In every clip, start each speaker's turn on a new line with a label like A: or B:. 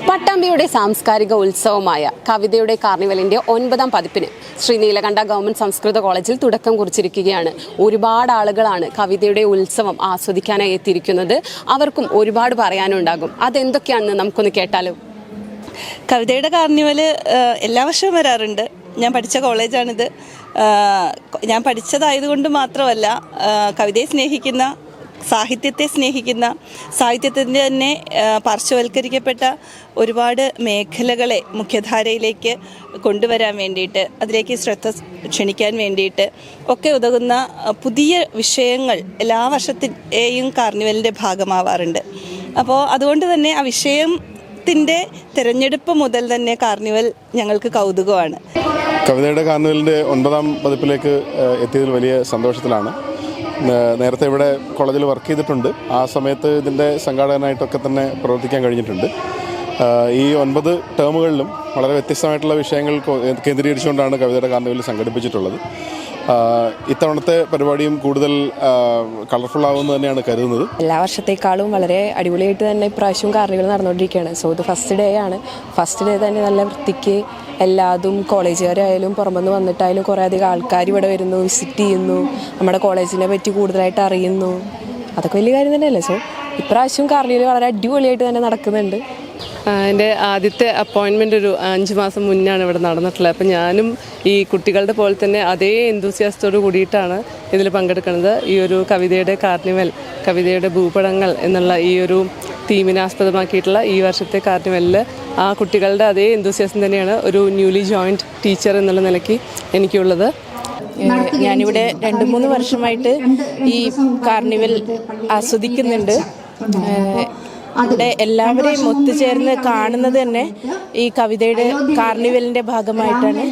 A: പട്ടാമ്പിയുടെ സാംസ്കാരിക ഉത്സവമായ കവിതയുടെ കാർണിവലിൻ്റെ 9ാം പതിപ്പിന് ശ്രീ നീലകണ്ഠ ഗവൺമെൻറ് സംസ്കൃത കോളേജിൽ തുടക്കം കുറിച്ചിരിക്കുകയാണ്. ഒരുപാട് ആളുകളാണ് കവിതയുടെ ഉത്സവം ആസ്വദിക്കാനായി എത്തിയിരിക്കുന്നത്. അവർക്കും ഒരുപാട് പറയാനുണ്ടാകും. അതെന്തൊക്കെയാണെന്ന് നമുക്കൊന്ന് കേട്ടാലോ.
B: കവിതയുടെ കാർണിവൽ എല്ലാ വർഷവും വരാറുണ്ട്. ഞാൻ പഠിച്ച കോളേജാണിത്. ഞാൻ പഠിച്ചതായതുകൊണ്ട് മാത്രമല്ല, കവിതയെ സ്നേഹിക്കുന്ന, സാഹിത്യത്തെ സ്നേഹിക്കുന്ന, സാഹിത്യത്തിൻ്റെ തന്നെ പാർശ്വവൽക്കരിക്കപ്പെട്ട ഒരുപാട് മേഖലകളെ മുഖ്യധാരയിലേക്ക് കൊണ്ടുവരാൻ വേണ്ടിയിട്ട്, അതിലേക്ക് ശ്രദ്ധ ക്ഷണിക്കാൻ വേണ്ടിയിട്ട് ഒക്കെ ഉതകുന്ന പുതിയ വിഷയങ്ങൾ എല്ലാ വർഷത്തെയും കാർണിവലിൻ്റെ ഭാഗമാവാറുണ്ട്. അപ്പോൾ അതുകൊണ്ട് തന്നെ ആ വിഷയത്തിൻ്റെ തിരഞ്ഞെടുപ്പ് മുതൽ തന്നെ കാർണിവൽ ഞങ്ങൾക്ക് കൗതുകമാണ്.
C: കവിതയുടെ കാർണിവലിൻ്റെ 9ാം പതിപ്പിലേക്ക് എത്തിയതിൽ വലിയ സന്തോഷത്തിലാണ്. നേരത്തെ ഇവിടെ കോളേജിൽ വർക്ക് ചെയ്തിട്ടുണ്ട്. ആ സമയത്ത് ഇതിൻ്റെ സംഘാടകനായിട്ടൊക്കെ തന്നെ പ്രവർത്തിക്കാൻ കഴിഞ്ഞിട്ടുണ്ട്. ഈ 9 ടേമുകളിലും വളരെ വ്യത്യസ്തമായിട്ടുള്ള വിഷയങ്ങൾ കേന്ദ്രീകരിച്ചുകൊണ്ടാണ് കവിതയുടെ കാർണിവൽ സംഘടിപ്പിച്ചിട്ടുള്ളത്. ഇത്തവണത്തെ പരിപാടിയും കൂടുതൽ കളർഫുൾ ആവുമെന്ന് തന്നെയാണ് കരുതുന്നത്.
D: എല്ലാ വർഷത്തേക്കാളും വളരെ അടിപൊളിയായിട്ട് തന്നെ ഇപ്രാവശ്യം കാർണിവൽ നടന്നുകൊണ്ടിരിക്കുകയാണ്. സോ ഇത് ഫസ്റ്റ് ഡേ ആണ്. ഫസ്റ്റ് ഡേ തന്നെ നല്ല വൃത്തിക്ക് എല്ലാതും കോളേജുകാരായാലും പുറമെന്ന് വന്നിട്ടായാലും കുറേ അധികം ആൾക്കാർ ഇവിടെ വരുന്നു, വിസിറ്റ് ചെയ്യുന്നു, നമ്മുടെ കോളേജിനെ പറ്റി കൂടുതലായിട്ട് അറിയുന്നു. അതൊക്കെ വലിയ കാര്യം തന്നെയല്ലേ. സോ ഇപ്രാവശ്യം കാർണിവൽ വളരെ അടിപൊളിയായിട്ട് തന്നെ നടക്കുന്നുണ്ട്.
E: എൻ്റെ ആദ്യത്തെ അപ്പോയിൻമെൻ്റ് ഒരു 5 മാസം മുന്നാണ് ഇവിടെ നടന്നിട്ടുള്ളത്. അപ്പം ഞാനും ഈ കുട്ടികളുടെ പോലെ തന്നെ അതേ എന്തൂസിയാസത്തോട് കൂടിയിട്ടാണ് ഇതിൽ പങ്കെടുക്കുന്നത്. ഈ ഒരു കവിതയുടെ കാർണിവൽ, കവിതയുടെ ഭൂപടങ്ങൾ എന്നുള്ള ഈ ഒരു തീമിനെ ആസ്പദമാക്കിയിട്ടുള്ള ഈ വർഷത്തെ കാർണിവലിൽ ആ കുട്ടികളുടെ അതേ എന്തൂസിയാസം തന്നെയാണ് ഒരു ന്യൂലി ജോയിൻറ്റ് ടീച്ചർ എന്നുള്ള നിലയ്ക്ക് എനിക്കുള്ളത്.
D: ഞാനിവിടെ 2-3 വർഷമായിട്ട് ഈ കാർണിവൽ ആസ്വദിക്കുന്നുണ്ട്. അവിടെ എല്ലാവരെയും ഒത്തുചേർന്ന് കാണുന്നത് തന്നെ ഈ കവിതയുടെ കാർണിവലിൻ്റെ ഭാഗമായിട്ടാണ്.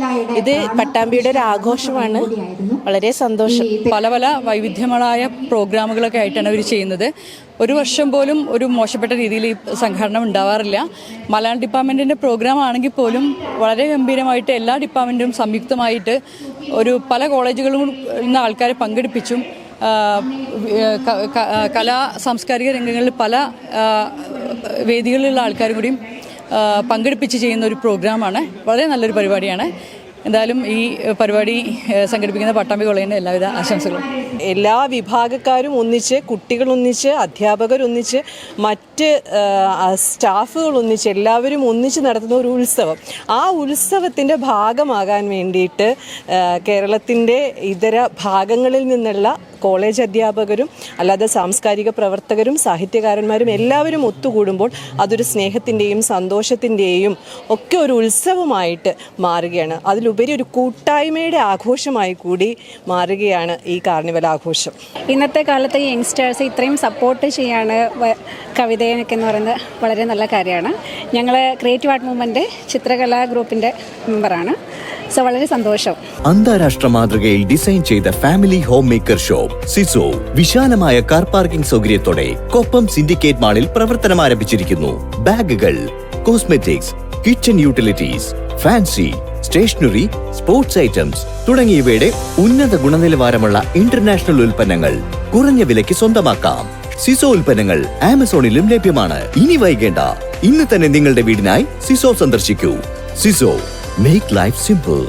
D: ഇത് പട്ടാമ്പിയുടെ ഒരു ആഘോഷമാണ്. വളരെ സന്തോഷം.
F: പല പല വൈവിധ്യങ്ങളായ പ്രോഗ്രാമുകളൊക്കെ ആയിട്ടാണ് അവർ ചെയ്യുന്നത്. ഒരു വർഷം പോലും ഒരു മോശപ്പെട്ട രീതിയിൽ ഈ സംഘടന ഉണ്ടാവാറില്ല. മലയാളം ഡിപ്പാർട്ട്മെൻറ്റിൻ്റെ പ്രോഗ്രാം ആണെങ്കിൽ പോലും വളരെ ഗംഭീരമായിട്ട് എല്ലാ ഡിപ്പാർട്ട്മെൻറ്റും സംയുക്തമായിട്ട് പല കോളേജുകളിൽ നിന്ന് ആൾക്കാരെ പങ്കെടുപ്പിച്ചും കലാ സാംസ്കാരിക രംഗങ്ങളിൽ പല വേദികളിലുള്ള ആൾക്കാരും കൂടിയും പങ്കെടുപ്പിച്ച് ചെയ്യുന്ന ഒരു പ്രോഗ്രാമാണ്. വളരെ നല്ലൊരു പരിപാടിയാണ്. എന്തായാലും ഈ പരിപാടി സംഘടിപ്പിക്കുന്ന പട്ടാമ്പി കോളേജിൻ്റെ എല്ലാവിധ ആശംസകളും.
B: എല്ലാ വിഭാഗക്കാരും ഒന്നിച്ച്, കുട്ടികൾ ഒന്നിച്ച്, അധ്യാപകർ ഒന്നിച്ച്, മറ്റ് സ്റ്റാഫുകൾ ഒന്നിച്ച്, എല്ലാവരും ഒന്നിച്ച് നടത്തുന്ന ഒരു ഉത്സവം. ആ ഉത്സവത്തിൻ്റെ ഭാഗമാകാൻ വേണ്ടിയിട്ട് കേരളത്തിൻ്റെ ഇതര ഭാഗങ്ങളിൽ നിന്നുള്ള കോളേജ് അധ്യാപകരും അല്ലാതെ സാംസ്കാരിക പ്രവർത്തകരും സാഹിത്യകാരന്മാരും എല്ലാവരും ഒത്തുകൂടുമ്പോൾ അതൊരു സ്നേഹത്തിൻ്റെയും സന്തോഷത്തിൻ്റെയും ഒക്കെ ഒരു ഉത്സവമായിട്ട് മാറുകയാണ്. അതിലുപരി ഒരു കൂട്ടായ്മയുടെ ആഘോഷമായി കൂടി മാറുകയാണ് ഈ കാർണിവൽ ആഘോഷം.
G: ഇന്നത്തെ കാലത്ത് യങ്സ്റ്റേഴ്സ് ഇത്രയും സപ്പോർട്ട് ചെയ്യാണ് കവിതയൊക്കെ എന്ന് പറയുന്നത് വളരെ നല്ല കാര്യമാണ്. ഞങ്ങൾ ക്രിയേറ്റീവ് ആർട്ട് മൂവ്മെൻറ്റ് ചിത്രകലാ ഗ്രൂപ്പിൻ്റെ മെമ്പറാണ്. സോ വളരെ സന്തോഷം.
H: അന്താരാഷ്ട്ര മാതൃകയിൽ ഡിസൈൻ ചെയ്ത ഫാമിലി ഹോം മേക്കർ ഷോപ്പ് സിസോ വിശാലമായ കാർ പാർക്കിംഗ് സൗകര്യത്തോടെ കൊപ്പം സിൻഡിക്കേറ്റ് മാളിൽ പ്രവർത്തനം ആരംഭിച്ചിരിക്കുന്നു. ബാഗുകൾ, cosmetics, kitchen utilities, fancy, stationery, sports items തുടങ്ങിയവയുടെ ഉന്നത ഗുണനിലവാരമുള്ള ഇന്റർനാഷണൽ ഉൽപ്പന്നങ്ങൾ കുറഞ്ഞ വിലയ്ക്ക് സ്വന്തമാക്കാം. സിസോ ഉൽപ്പന്നങ്ങൾ ആമസോണിലും ലഭ്യമാണ്. ഇനി വൈകേണ്ട, ഇന്ന് തന്നെ നിങ്ങളുടെ വീടിനായി സിസോ സന്ദർശിക്കൂ. സിസോ, make life simple.